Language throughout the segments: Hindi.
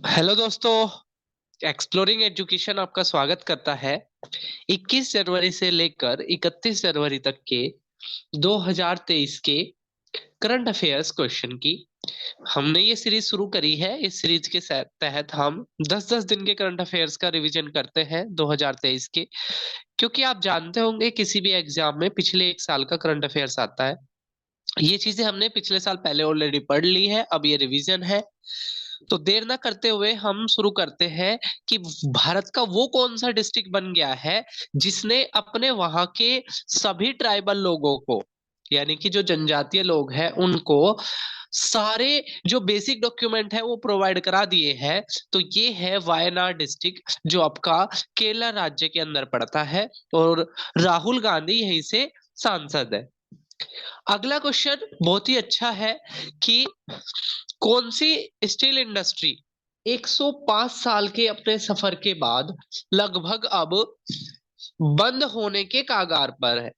हेलो दोस्तों, एक्सप्लोरिंग एजुकेशन आपका स्वागत करता है। 21 जनवरी से लेकर 31 जनवरी तक के 2023 के करंट अफेयर्स क्वेश्चन की हमने ये सीरीज शुरू करी है। इस सीरीज के तहत हम 10-10 दिन के करंट अफेयर्स का रिवीजन करते हैं 2023 के, क्योंकि आप जानते होंगे किसी भी एग्जाम में पिछले एक साल का करंट अफेयर्स आता है। ये चीजें हमने पिछले साल पहले ऑलरेडी पढ़ ली है, अब ये रिवीजन है। तो देर ना करते हुए हम शुरू करते हैं कि भारत का वो कौन सा डिस्ट्रिक्ट बन गया है जिसने अपने वहां के सभी ट्राइबल लोगों को, यानी कि जो जनजातीय लोग हैं उनको सारे जो बेसिक डॉक्यूमेंट है वो प्रोवाइड करा दिए हैं। तो ये है वायनाड डिस्ट्रिक्ट, जो आपका केरला राज्य के अंदर पड़ता है, और राहुल गांधी यहीं से सांसद है। अगला क्वेश्चन बहुत ही अच्छा है कि कौन सी स्टील इंडस्ट्री 105 साल के अपने सफर के बाद लगभग अब बंद होने के कागार पर है।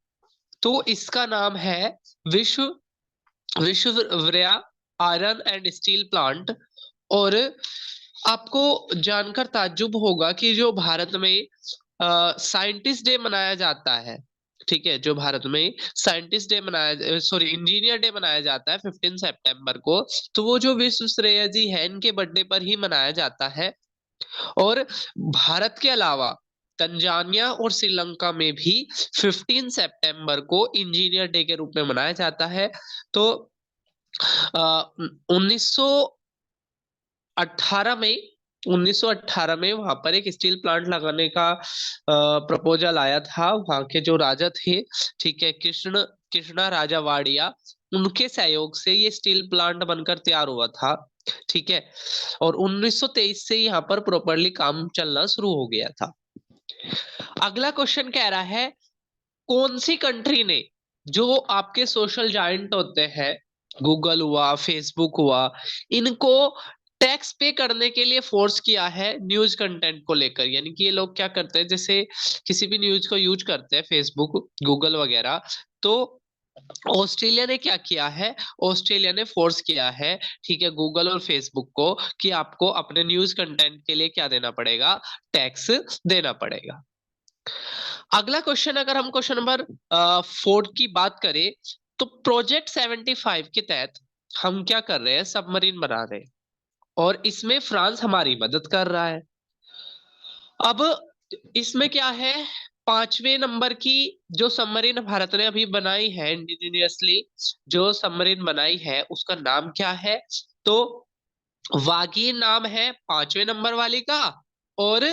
तो इसका नाम है विश्व विश्वविद्या आयरन एंड स्टील प्लांट। और आपको जानकर ताज्जुब होगा कि जो भारत में साइंटिस्ट डे मनाया जाता है, ठीक है, जो भारत में साइंटिस्ट डे मनाया, सॉरी, इंजीनियर डे मनाया जाता है 15 सितंबर को, तो वो जो विश्व श्रेय जी है इनके बर्थडे पर ही मनाया जाता है। और भारत के अलावा तंजानिया और श्रीलंका में भी 15 सितंबर को इंजीनियर डे के रूप में मनाया जाता है। तो 1918 में 1918 में वहां पर एक स्टील प्लांट लगाने का प्रपोजल आया था। वहां के जो राजा थे, ठीक है, कृष्णा राजा वाडिया, उनके सहयोग से ये स्टील प्लांट बनकर तैयार हुआ था। ठीक है, और 1923 से यहाँ पर प्रॉपरली काम चलना शुरू हो गया था। अगला क्वेश्चन कह रहा है, कौन सी कंट्री ने जो आपके सोशल जायंट होते हैं, गूगल हुआ, फेसबुक हुआ, इनको टैक्स पे करने के लिए फोर्स किया है न्यूज कंटेंट को लेकर। यानी कि ये लोग क्या करते हैं, जैसे किसी भी न्यूज को यूज करते हैं, फेसबुक, गूगल वगैरह, तो ऑस्ट्रेलिया ने क्या किया है, ऑस्ट्रेलिया ने फोर्स किया है, ठीक है, गूगल और फेसबुक को, कि आपको अपने न्यूज कंटेंट के लिए क्या देना पड़ेगा, टैक्स देना पड़ेगा। अगला क्वेश्चन, अगर हम क्वेश्चन नंबर 4 की बात करें, तो प्रोजेक्ट 75 के तहत हम क्या कर रहे हैं, सबमरीन बना रहे हैं, और इसमें फ्रांस हमारी मदद कर रहा है। अब इसमें क्या है, 5वें नंबर की जो सबमरीन भारत ने अभी बनाई है इंडिजिनियसली, जो सबमरीन बनाई है उसका नाम क्या है, तो वागीर नाम है 5वें नंबर वाली का, और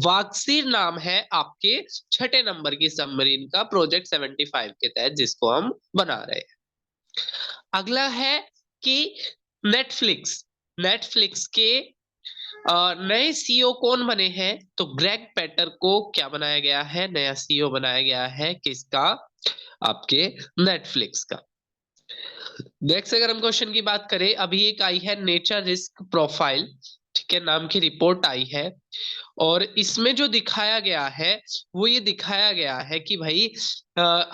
वाक्सीर नाम है आपके 6ठे नंबर की सबमरीन का, प्रोजेक्ट 75 के तहत जिसको हम बना रहे हैं। अगला है कि नेटफ्लिक्स नेटफ्लिक्स के नए सीईओ कौन बने हैं, तो ग्रेग पेटर को क्या बनाया गया है, नया सीईओ बनाया गया है, किसका, आपके नेटफ्लिक्स का। नेक्स्ट अगर हम क्वेश्चन की बात करें, अभी एक आई है नेचर रिस्क प्रोफाइल, ठीक है, नाम की रिपोर्ट आई है, और इसमें जो दिखाया गया है वो ये दिखाया गया है कि भाई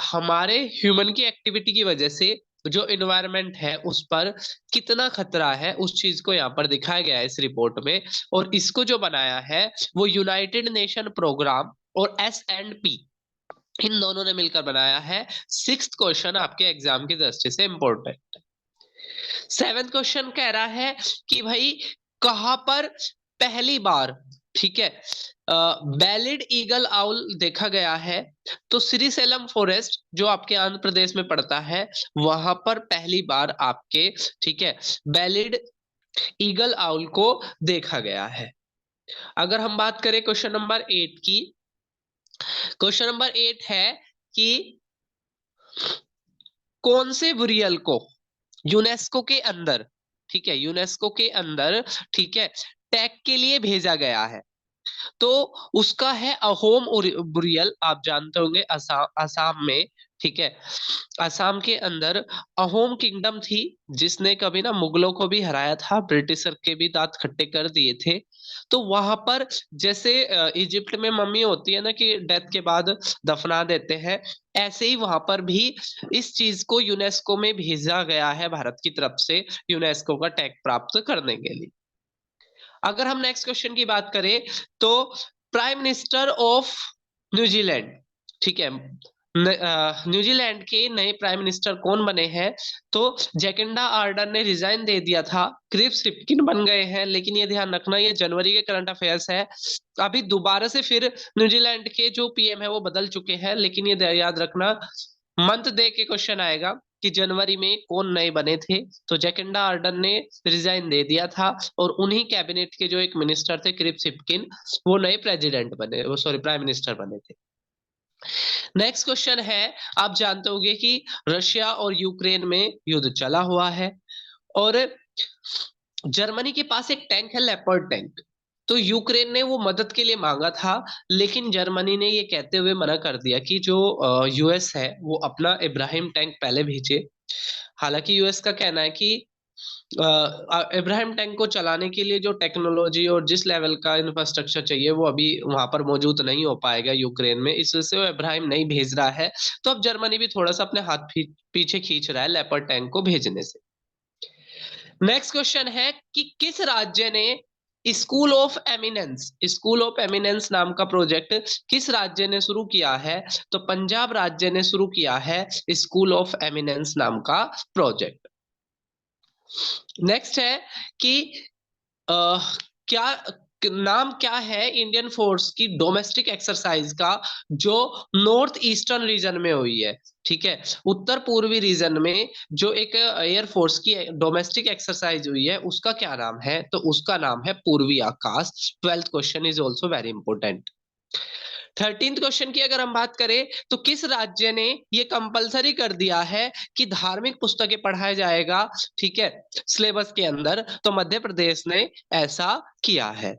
हमारे ह्यूमन की एक्टिविटी की वजह से जो इन्वायरमेंट है उस पर कितना खतरा है, उस चीज को यहाँ पर दिखाया गया है इस रिपोर्ट में। और इसको जो बनाया है वो यूनाइटेड नेशन प्रोग्राम और S&P, इन दोनों ने मिलकर बनाया है। 6th क्वेश्चन आपके एग्जाम की दृष्टि से इंपॉर्टेंट। 7th क्वेश्चन कह रहा है कि भाई कहां पर पहली बार, ठीक है, बैलिड ईगल आउल देखा गया है, तो श्रीसेलम फॉरेस्ट जो आपके आंध्र प्रदेश में पड़ता है, वहां पर पहली बार आपके, ठीक है, बैलिड ईगल आउल को देखा गया है। अगर हम बात करें क्वेश्चन नंबर 8 की, क्वेश्चन नंबर 8 है कि कौन से बुरियल को यूनेस्को के अंदर, ठीक है, यूनेस्को के अंदर, ठीक है, टैग के लिए भेजा गया है, तो उसका है अहोम बुरियल, आप जानते होंगे असम में, ठीक है। असम के अंदर अहोम किंगडम थी, जिसने कभी ना मुगलों को भी हराया था, ब्रिटिशर के भी दांत खट्टे कर दिए थे। तो वहां पर जैसे इजिप्ट में मम्मी होती है ना कि डेथ के बाद दफना देते हैं, ऐसे ही वहां पर भी इस चीज को यूनेस्को में भेजा गया है भारत की तरफ से, यूनेस्को का टैग प्राप्त करने के लिए। अगर हम नेक्स्ट क्वेश्चन की बात करें तो प्राइम मिनिस्टर ऑफ न्यूजीलैंड, ठीक है, न्यूजीलैंड के नए प्राइम मिनिस्टर कौन बने हैं? तो जैकिंडा आर्डर्न ने रिजाइन दे दिया था, क्रिस हिप्किन बन गए हैं, लेकिन ये ध्यान रखना ये जनवरी के करंट अफेयर्स है। अभी दोबारा से फिर न्यूजीलैंड के जो पीएम है वो बदल चुके हैं, लेकिन ये याद रखना मंथ दे के क्वेश्चन आएगा कि जनवरी में कौन नए बने थे। तो जैकिंडा आर्डर्न ने रिजाइन दे दिया था, और उन्हीं कैबिनेट के जो एक मिनिस्टर थे क्रिस हिप्किन, वो नए प्रेसिडेंट बने, वो सॉरी प्राइम मिनिस्टर बने थे। नेक्स्ट क्वेश्चन है, आप जानते होंगे कि रशिया और यूक्रेन में युद्ध चला हुआ है, और जर्मनी के पास एक टैंक है, लेपर्ड टैंक। तो यूक्रेन ने वो मदद के लिए मांगा था, लेकिन जर्मनी ने ये कहते हुए मना कर दिया कि जो यूएस है वो अपना इब्राहिम टैंक पहले भेजे। हालांकि यूएस का कहना है कि इब्राहिम टैंक को चलाने के लिए जो टेक्नोलॉजी और जिस लेवल का इंफ्रास्ट्रक्चर चाहिए वो अभी वहां पर मौजूद नहीं हो पाएगा यूक्रेन में, इस वजह से वो इब्राहिम नहीं भेज रहा है। तो अब जर्मनी भी थोड़ा सा अपने हाथ पीछे खींच रहा है लेपर्ड टैंक को भेजने से। नेक्स्ट क्वेश्चन है कि किस राज्य ने स्कूल ऑफ एमिनेंस नाम का प्रोजेक्ट किस राज्य ने शुरू किया है? तो पंजाब राज्य ने शुरू किया है स्कूल ऑफ एमिनेंस नाम का प्रोजेक्ट। नेक्स्ट है कि आ, क्या नाम क्या है इंडियन फोर्स की डोमेस्टिक एक्सरसाइज का जो नॉर्थ ईस्टर्न रीजन में हुई है? ठीक है, उत्तर पूर्वी रीजन में जो एक एयर फोर्स की डोमेस्टिक एक्सरसाइज हुई है उसका क्या नाम है? तो उसका नाम है पूर्वी आकाश। 12th question is also very important. 13th question की अगर हम बात करें तो किस राज्य ने ये कंपलसरी कर दिया है कि धार्मिक पुस्तकें पढ़ाया जाएगा, ठीक है, सिलेबस के अंदर? तो मध्य प्रदेश ने ऐसा किया है।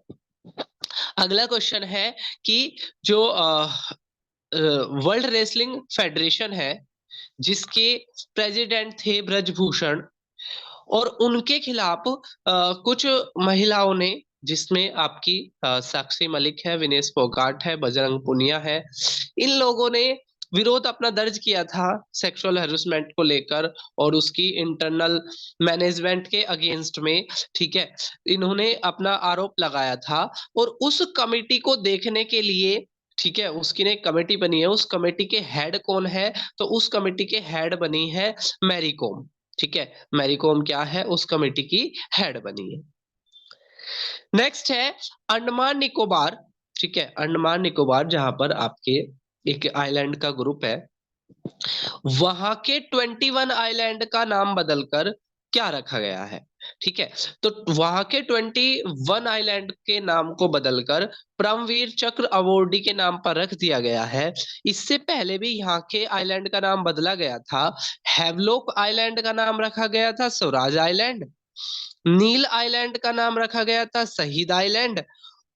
अगला क्वेश्चन है कि जो वर्ल्ड रेसलिंग फेडरेशन है जिसके प्रेसिडेंट थे ब्रजभूषण, और उनके खिलाफ कुछ महिलाओं ने, जिसमें आपकी साक्षी मलिक है, विनेश फोगाट है, बजरंग पुनिया है, इन लोगों ने विरोध अपना दर्ज किया था सेक्सुअल हेरसमेंट को लेकर और उसकी इंटरनल मैनेजमेंट के अगेंस्ट में, ठीक है, इन्होंने अपना आरोप लगाया था। और उस कमिटी को देखने के लिए, ठीक है, उसकी ने एक कमेटी बनी है, उस कमेटी के हेड कौन है? तो उस कमेटी के हेड बनी है मैरी कॉम। ठीक है, मैरी कॉम क्या है? उस कमेटी की हेड बनी है। नेक्स्ट है अंडमान निकोबार। ठीक है, अंडमान निकोबार जहां पर आपके एक आइलैंड का ग्रुप है, वहां के 21 आइलैंड का नाम बदलकर क्या रखा गया है? ठीक है, तो वहां के 21 आइलैंड के नाम को बदलकर परमवीर चक्र अवॉर्डी के नाम पर रख दिया गया है। इससे पहले भी यहाँ के आइलैंड का नाम बदला गया था। हैवलॉक आइलैंड का नाम रखा गया था स्वराज आइलैंड, नील आइलैंड का नाम रखा गया था शहीद आइलैंड,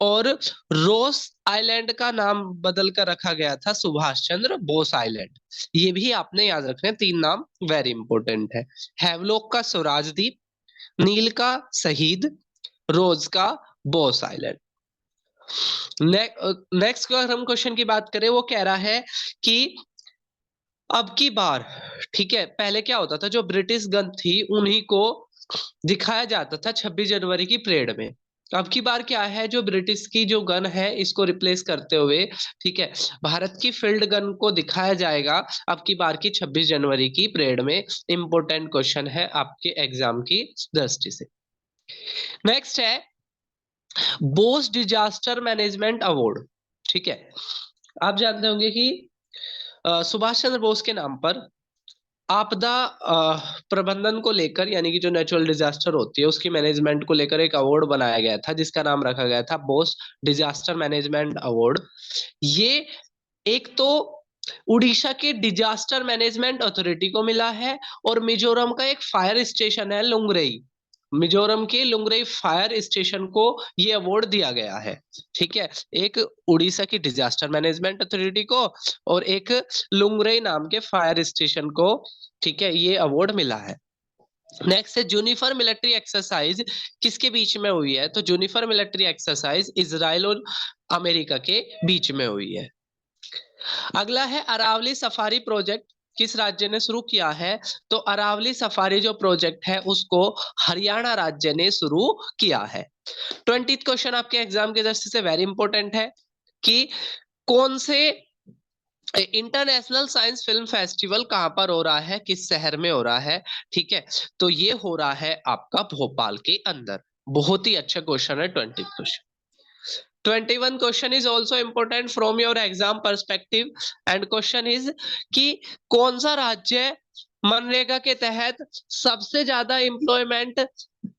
और रोस आइलैंड का नाम बदल कर रखा गया था सुभाष चंद्र बोस आइलैंड। ये भी आपने याद रखना है, 3 नाम वेरी इंपॉर्टेंट है। हैवलॉक का स्वराज द्वीप, नील का शहीद, रोज का बोस आइलैंड। नेक्स्ट अगर हम क्वेश्चन की बात करें, वो कह रहा है कि अब की बार, ठीक है, पहले क्या होता था, जो ब्रिटिश गन थी उन्हीं को दिखाया जाता था 26 जनवरी की परेड में। अब की बार क्या है, जो ब्रिटिश की जो गन है इसको रिप्लेस करते हुए, ठीक है, भारत की फील्ड गन को दिखाया जाएगा अब की बार की 26 जनवरी की परेड में। इंपॉर्टेंट क्वेश्चन है आपके एग्जाम की दृष्टि से। नेक्स्ट है बोस डिजास्टर मैनेजमेंट अवार्ड। ठीक है, आप जानते होंगे कि सुभाष चंद्र बोस के नाम पर आपदा प्रबंधन को लेकर, यानी कि जो नेचुरल डिजास्टर होती है उसकी मैनेजमेंट को लेकर एक अवार्ड बनाया गया था जिसका नाम रखा गया था बोस डिजास्टर मैनेजमेंट अवार्ड। ये एक तो उड़ीसा के डिजास्टर मैनेजमेंट अथॉरिटी को मिला है, और मिजोरम का एक फायर स्टेशन है लुंगरई, मिजोरम के लुंगरई फायर स्टेशन को ये अवार्ड दिया गया है। ठीक है, एक उड़ीसा की डिजास्टर मैनेजमेंट अथॉरिटी को और एक लुंगरई नाम के फायर स्टेशन को, ठीक है, ये अवार्ड मिला है। नेक्स्ट है जूनिफर मिलिट्री एक्सरसाइज किसके बीच में हुई है? तो जूनिफर मिलिट्री एक्सरसाइज इजराइल और अमेरिका के बीच में हुई है। अगला है अरावली सफारी प्रोजेक्ट किस राज्य ने शुरू किया है? तो अरावली सफारी जो प्रोजेक्ट है उसको हरियाणा राज्य ने शुरू किया है। 20th क्वेश्चन आपके एग्जाम के दृष्टि से वेरी इंपॉर्टेंट है कि कौन से इंटरनेशनल साइंस फिल्म फेस्टिवल कहां पर हो रहा है, किस शहर में हो रहा है? ठीक है, तो ये हो रहा है आपका भोपाल के अंदर। बहुत ही अच्छा क्वेश्चन है 20th question. 21 question is also important from your exam perspective and question is कि कौन सा राज्य मनरेगा के तहत सबसे ज्यादा एम्प्लॉयमेंट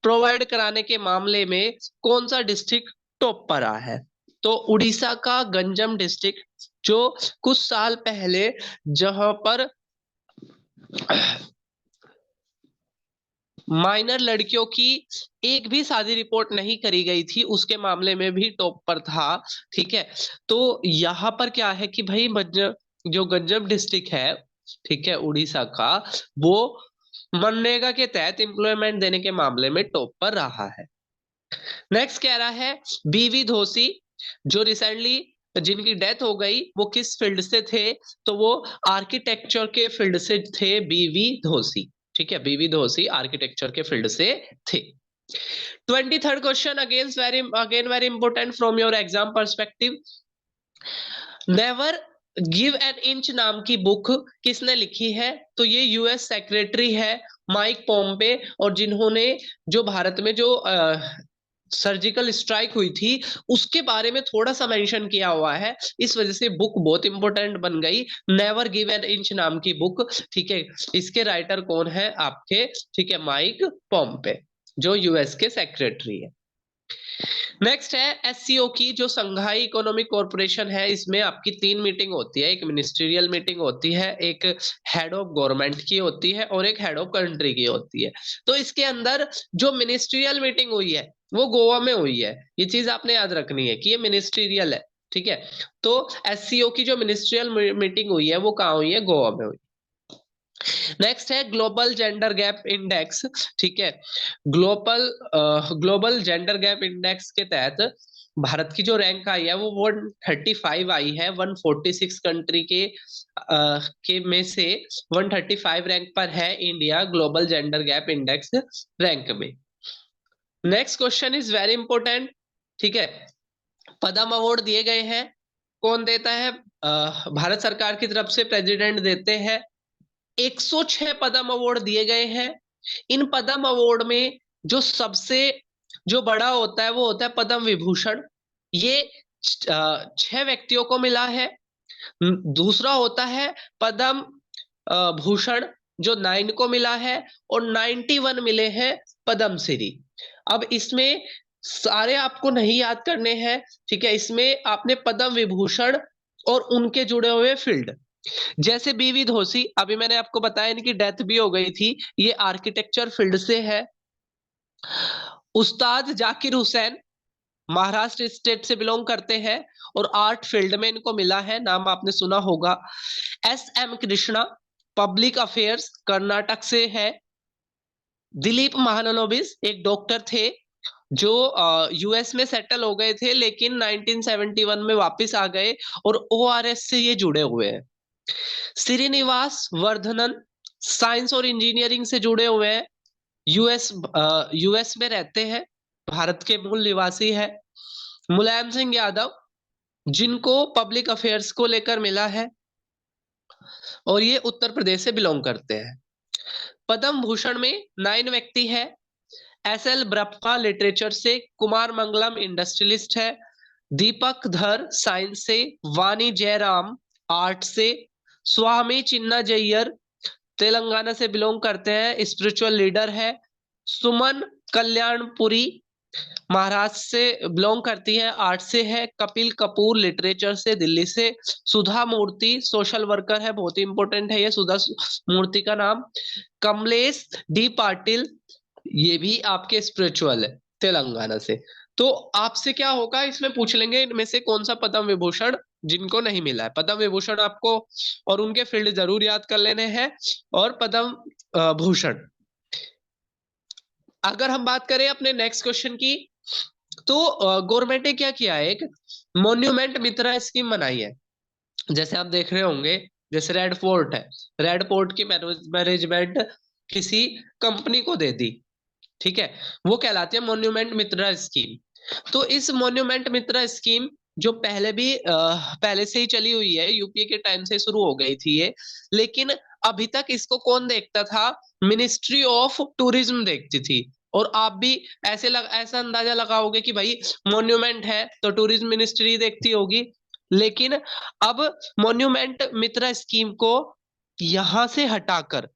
प्रोवाइड कराने के मामले में कौन सा डिस्ट्रिक्ट टॉप पर रहा है? तो उड़ीसा का गंजम डिस्ट्रिक्ट जो कुछ साल पहले जहां पर माइनर लड़कियों की एक भी शादी रिपोर्ट नहीं करी गई थी, उसके मामले में भी टॉप पर था। ठीक है, तो यहाँ पर क्या है कि भाई जो गंजम डिस्ट्रिक्ट है, ठीक है, उड़ीसा का, वो मनरेगा के तहत एम्प्लॉयमेंट देने के मामले में टॉप पर रहा है। नेक्स्ट कह रहा है बीवी धोसी जो रिसेंटली जिनकी डेथ हो गई वो किस फील्ड से थे? तो वो आर्किटेक्चर के फील्ड से थे बीवी धोसी। ठीक है, बीवी धोसी आर्किटेक्चर के फील्ड से थे। 23rd question again very important from your exam perspective. Never give an inch नाम की बुक किसने लिखी है? तो ये यूएस सेक्रेटरी है माइक पॉम्पे, और जिन्होंने जो भारत में जो सर्जिकल स्ट्राइक हुई थी उसके बारे में थोड़ा सा मेंशन किया हुआ है, इस वजह से बुक बहुत इंपॉर्टेंट बन गई। नेवर गिव एन इंच नाम की बुक। ठीक है, इसके राइटर कौन है आपके? ठीक है, माइक पॉम्पे जो यूएस के सेक्रेटरी है। नेक्स्ट है एससीओ की जो संघाई इकोनॉमिक कॉर्पोरेशन है, इसमें आपकी 3 मीटिंग होती है। एक मिनिस्ट्रियल मीटिंग होती है, एक हेड ऑफ गवर्नमेंट की होती है और एक हेड ऑफ कंट्री की होती है। तो इसके अंदर जो मिनिस्ट्रियल मीटिंग हुई है वो गोवा में हुई है, ये चीज आपने याद रखनी है कि ये मिनिस्ट्रियल है। ठीक है, तो एससीओ की जो मिनिस्ट्रियल मीटिंग हुई है वो कहाँ हुई है? गोवा में हुई। नेक्स्ट है ग्लोबल जेंडर गैप इंडेक्स। ठीक है, ग्लोबल जेंडर गैप इंडेक्स के तहत भारत की जो रैंक आई है वो 135 आई है। 146 कंट्री के में से 135 रैंक पर है India global gender gap index rank में। Next question is very important. ठीक है, पद्म अवार्ड दिए गए हैं, कौन देता है? भारत सरकार की तरफ से प्रेसिडेंट देते हैं। 106 पद्म अवार्ड दिए गए हैं। इन पद्म अवार्ड में जो सबसे जो बड़ा होता है वो होता है पद्म विभूषण, ये 6 व्यक्तियों को मिला है। दूसरा होता है पद्म भूषण जो 9 को मिला है, और 91 मिले हैं पद्म श्री। अब इसमें सारे आपको नहीं याद करने हैं। ठीक है, इसमें आपने पद्म विभूषण और उनके जुड़े हुए फील्ड, जैसे बीवी धोसी, अभी मैंने आपको बताया इनकी डेथ भी हो गई थी, ये आर्किटेक्चर फील्ड से है। उस्ताद जाकिर हुसैन महाराष्ट्र स्टेट से बिलोंग करते हैं और आर्ट फील्ड में इनको मिला है, नाम आपने सुना होगा। S M Krishna public affairs Karnataka से है। दिलीप महाननोबिस एक डॉक्टर थे जो यूएस में सेटल हो गए थे लेकिन 1971 में वापस आ गए और ओआरएस से ये जुड़े हुए हैं। श्रीनिवास वर्धनन साइंस और इंजीनियरिंग से जुड़े हुए हैं, यूएस में रहते हैं, भारत के मूल निवासी है। मुलायम सिंह यादव जिनको पब्लिक अफेयर्स को लेकर मिला है और ये उत्तर प्रदेश से बिलोंग करते हैं। पद्म भूषण में 9 व्यक्ति है। एस एल ब्रप्पा लिटरेचर से, कुमार मंगलम इंडस्ट्रियलिस्ट है, दीपक धर साइंस से, वानी जयराम आर्ट से, स्वामी चिन्ना जय्यर तेलंगाना से बिलोंग करते हैं, स्पिरिचुअल लीडर है। सुमन कल्याणपुरी महाराष्ट्र से बिलोंग करती है, आर्ट से है। कपिल कपूर लिटरेचर से, दिल्ली से। सुधा मूर्ति सोशल वर्कर है, बहुत ही इंपॉर्टेंट है ये सुधा मूर्ति का नाम। कमलेश डी पाटिल ये भी आपके स्पिरिचुअल है, तेलंगाना से। तो आपसे क्या होगा, इसमें पूछ लेंगे इनमें से कौन सा पद्म विभूषण जिनको नहीं मिला है। पद्म विभूषण आपको और उनके फील्ड जरूर याद कर लेने हैं, और पद्म भूषण। अगर हम बात करें अपने नेक्स्ट क्वेश्चन की, तो गवर्नमेंट ने क्या किया है, एक मॉन्यूमेंट मित्रा स्कीम बनाई है। जैसे आप देख रहे होंगे, जैसे रेड फोर्ट है, रेड फोर्ट की मैनेजमेंट किसी कंपनी को दे दी, ठीक है, वो कहलाती है मॉन्यूमेंट मित्रा स्कीम। तो इस मॉन्यूमेंट मित्रा स्कीम जो पहले से ही चली हुई है, यूपीए के टाइम से शुरू हो गई थी ये, लेकिन अभी तक इसको कौन देखता था, मिनिस्ट्री ऑफ टूरिज्म देखती थी। और आप भी ऐसा अंदाजा लगाओगे कि भाई मॉन्यूमेंट है तो टूरिज्म मिनिस्ट्री देखती होगी। लेकिन अब मॉन्यूमेंट मित्रा स्कीम को यहां से हटाकर,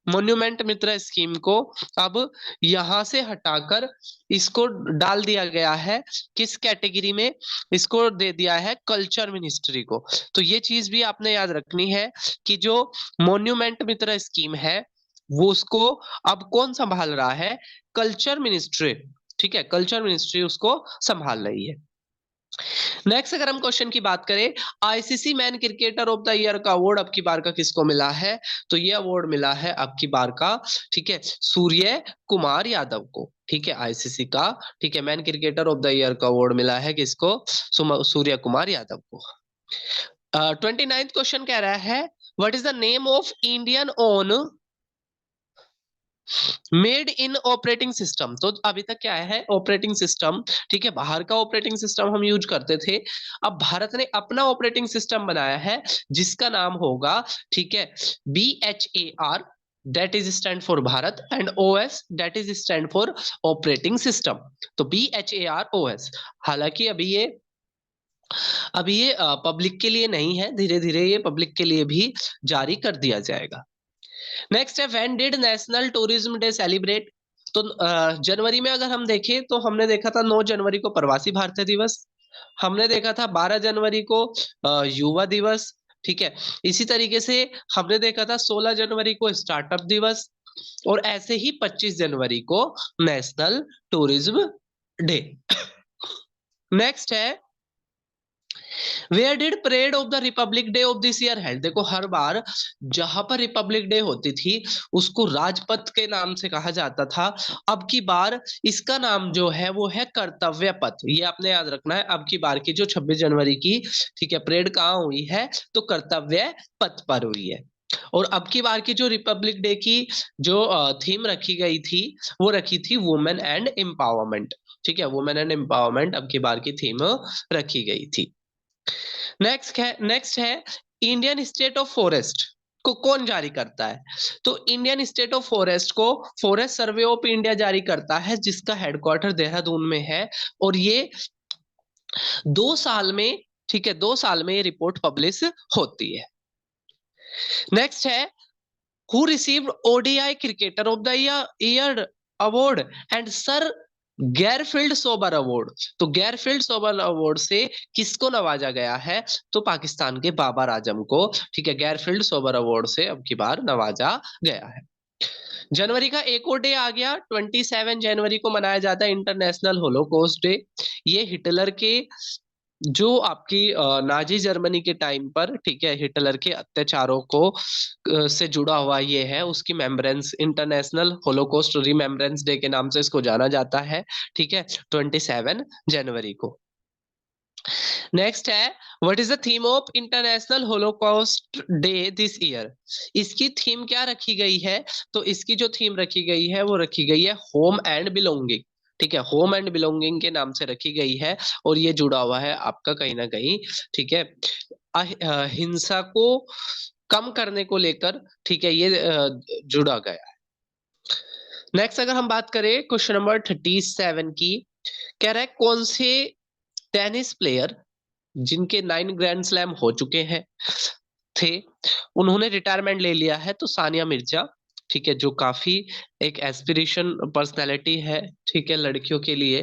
मॉन्यूमेंट मित्रा स्कीम को अब यहां से हटाकर इसको डाल दिया गया है किस कैटेगरी में, इसको दे दिया है कल्चर मिनिस्ट्री को। तो ये चीज भी आपने याद रखनी है कि जो मॉन्यूमेंट मित्रा स्कीम है वो उसको अब कौन संभाल रहा है, कल्चर मिनिस्ट्री। ठीक है, कल्चर मिनिस्ट्री उसको संभाल रही है। नेक्स्ट अगर हम क्वेश्चन की बात करें, ICC man cricketer of the year का अवार्ड अब की बार का किसको मिला है, तो ये अवार्ड मिला है अब की बार का, ठीक है, सूर्य कुमार यादव को। ठीक है, आईसीसी का, ठीक है, man cricketer of the year का अवार्ड मिला है किसको, सूर्य कुमार यादव को। 29th क्वेश्चन कह रहा है, what is the name of Indian own made in operating system. तो अभी तक क्या है, ऑपरेटिंग सिस्टम, ठीक है, बाहर का ऑपरेटिंग सिस्टम हम यूज करते थे। अब भारत ने अपना ऑपरेटिंग सिस्टम बनाया है जिसका नाम होगा, ठीक है, BHAR, that is stand for Bharat, and OS that is stand for operating system. तो BHAR OS। हालांकि अभी ये पब्लिक के लिए नहीं है, धीरे धीरे ये पब्लिक के लिए भी जारी कर दिया जाएगा। नेक्स्ट है, when did national tourism day celebrate. तो जनवरी में अगर हम देखें तो हमने देखा था 9 जनवरी को प्रवासी भारतीय दिवस, हमने देखा था 12 जनवरी को युवा दिवस, ठीक है, इसी तरीके से हमने देखा था 16 जनवरी को स्टार्टअप दिवस, और ऐसे ही 25 जनवरी को नेशनल टूरिज्म डे। नेक्स्ट है, where did parade of the republic day of this year held. देखो हर बार जहां पर रिपब्लिक डे होती थी उसको राजपथ के नाम से कहा जाता था। अब की बार इसका नाम जो है वो है कर्तव्य पथ। ये आपने याद रखना है, अब की बार की जो 26 जनवरी की, ठीक है, परेड कहाँ हुई है, तो कर्तव्य पथ पर हुई है। और अब की बार की जो रिपब्लिक डे की जो थीम रखी गई थी वो रखी थी वुमेन एंड एम्पावरमेंट। ठीक है, वुमेन एंड एम्पावरमेंट अब की बार की थीम रखी गई थी। नेक्स्ट है इंडियन स्टेट ऑफ फॉरेस्ट को कौन जारी करता है। तो इंडियन स्टेट ऑफ फॉरेस्ट को फॉरेस्ट सर्वे ऑफ इंडिया जारी करता है, जिसका हेडक्वार्टर देहरादून में है। और ये 2 साल में, ठीक है, 2 साल में ये रिपोर्ट पब्लिश होती है। नेक्स्ट है, who received ODI cricketer of the year award and sir Garfield sober award. तो गैरफील्ड सोबर अवार्ड से किसको नवाजा गया है, तो पाकिस्तान के बाबर आजम को, ठीक है, गैरफील्ड सोबर अवार्ड से अब की बार नवाजा गया है। जनवरी का एक और डे आ गया, 27 जनवरी को मनाया जाता है इंटरनेशनल होलोकॉस्ट डे। ये हिटलर के जो आपकी नाजी जर्मनी के टाइम पर, ठीक है, हिटलर के अत्याचारों को से जुड़ा हुआ ये है, उसकी मेमोरेंस, इंटरनेशनल होलोकॉस्ट रिमेम्बरेंस डे के नाम से इसको जाना जाता है, ठीक है, 27 जनवरी को। नेक्स्ट है, what is the theme of international Holocaust day this year. इसकी थीम क्या रखी गई है, तो इसकी जो थीम रखी गई है वो रखी गई है होम एंड बिलोंगिंग। ठीक है, होम एंड बिलोंगिंग के नाम से रखी गई है, और ये जुड़ा हुआ है आपका कहीं ना कहीं, ठीक है, हिंसा को कम करने को लेकर, ठीक है, ये जुड़ा गया है। नेक्स्ट अगर हम बात करें क्वेश्चन नंबर 37 की, कह रहा है कौन से टेनिस प्लेयर जिनके 9 ग्रैंड स्लैम हो चुके हैं थे, उन्होंने रिटायरमेंट ले लिया है। तो सानिया मिर्जा, ठीक है, जो काफी एक एस्पिरेशन पर्सनालिटी है, ठीक है, लड़कियों के लिए,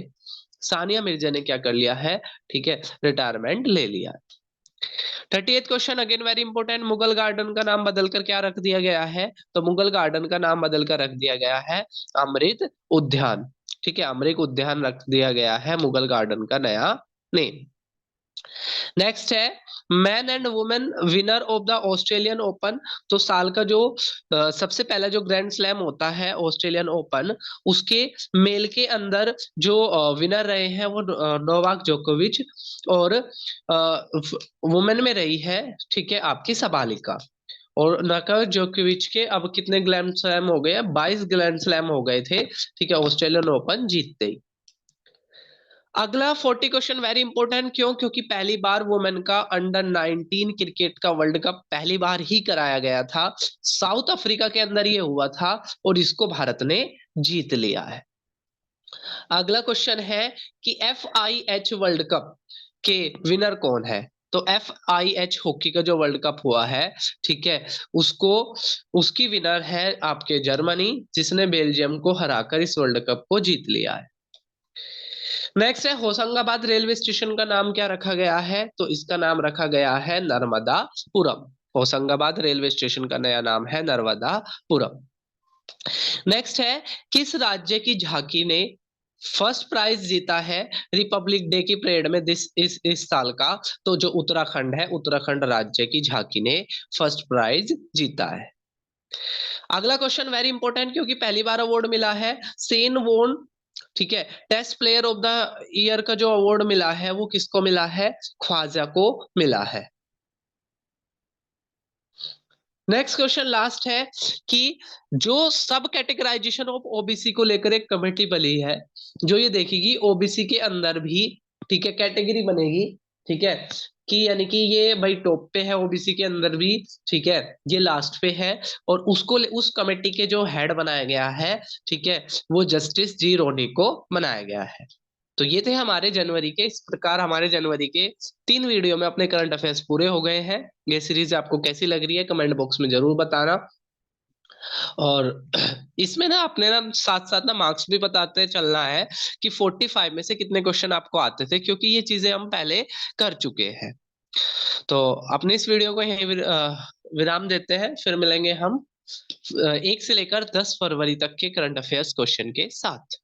सानिया मिर्जा ने क्या कर लिया है, ठीक है, रिटायरमेंट ले लिया। 38 question again very important, Mughal garden का नाम बदलकर क्या रख दिया गया है? तो मुगल गार्डन का नाम बदलकर रख दिया गया है अमृत उद्यान। ठीक है, अमृत उद्यान रख दिया गया है मुगल गार्डन का नया नेम। नेक्स्ट है man and women winner of the Australian open. तो साल का जो सबसे पहला जो ग्रैंड स्लैम होता है ऑस्ट्रेलियन ओपन, उसके मेल के अंदर जो विनर रहे हैं वो नोवाक जोकोविच, और वुमेन में रही है, ठीक है, आपकी सबालिका। और नोवाक जोकोविच के अब कितने ग्रैंड स्लैम हो गए? 22 ग्रैंड स्लैम हो गए थे, ठीक है, ऑस्ट्रेलियन ओपन जीतते ही। अगला 40 क्वेश्चन वेरी इंपॉर्टेंट, क्यों? क्योंकि पहली बार वुमेन का अंडर 19 क्रिकेट का वर्ल्ड कप पहली बार ही कराया गया था, साउथ अफ्रीका के अंदर ये हुआ था, और इसको भारत ने जीत लिया है। अगला क्वेश्चन है कि FIH वर्ल्ड कप के विनर कौन है? तो FIH हॉकी का जो वर्ल्ड कप हुआ है, ठीक है, उसको उसकी विनर है आपके जर्मनी, जिसने बेल्जियम को हराकर इस वर्ल्ड कप को जीत लिया है। नेक्स्ट है होशंगाबाद रेलवे स्टेशन का नाम क्या रखा गया है? तो इसका नाम रखा गया है नर्मदापुरम। होशंगाबाद रेलवे स्टेशन का नया नाम है नर्मदापुरम। नेक्स्ट है किस राज्य की झांकी ने फर्स्ट प्राइज जीता है रिपब्लिक डे की परेड में इस साल का? तो जो उत्तराखंड है, उत्तराखंड राज्य की झांकी ने फर्स्ट प्राइज जीता है। अगला क्वेश्चन वेरी इंपॉर्टेंट, क्योंकि पहली बार अवार्ड मिला है सेन वोन, ठीक है, test player of the year का जो अवार्ड मिला है वो किसको मिला है? ख्वाजा को मिला है। नेक्स्ट क्वेश्चन लास्ट है कि जो सब कैटेगराइजेशन ऑफ ओबीसी को लेकर एक कमेटी बनी है, जो ये देखेगी ओबीसी के अंदर भी, ठीक है, कैटेगरी बनेगी, ठीक है, कि यानी कि ये भाई टॉप पे है ओबीसी के अंदर भी, ठीक है, ये लास्ट पे है, और उसको उस कमेटी के जो हेड बनाया गया है, ठीक है, वो जस्टिस जी रोनी को बनाया गया है। तो ये थे हमारे जनवरी के, इस प्रकार हमारे जनवरी के 3 वीडियो में अपने करंट अफेयर्स पूरे हो गए हैं। ये सीरीज आपको कैसी लग रही है कमेंट बॉक्स में जरूर बताना। और इसमें ना अपने ना साथ साथ ना मार्क्स भी बताते चलना है कि 45 में से कितने क्वेश्चन आपको आते थे, क्योंकि ये चीजें हम पहले कर चुके हैं। तो अपने इस वीडियो को यहीं विराम देते हैं, फिर मिलेंगे हम 1 से लेकर 10 फरवरी तक के करंट अफेयर्स क्वेश्चन के साथ।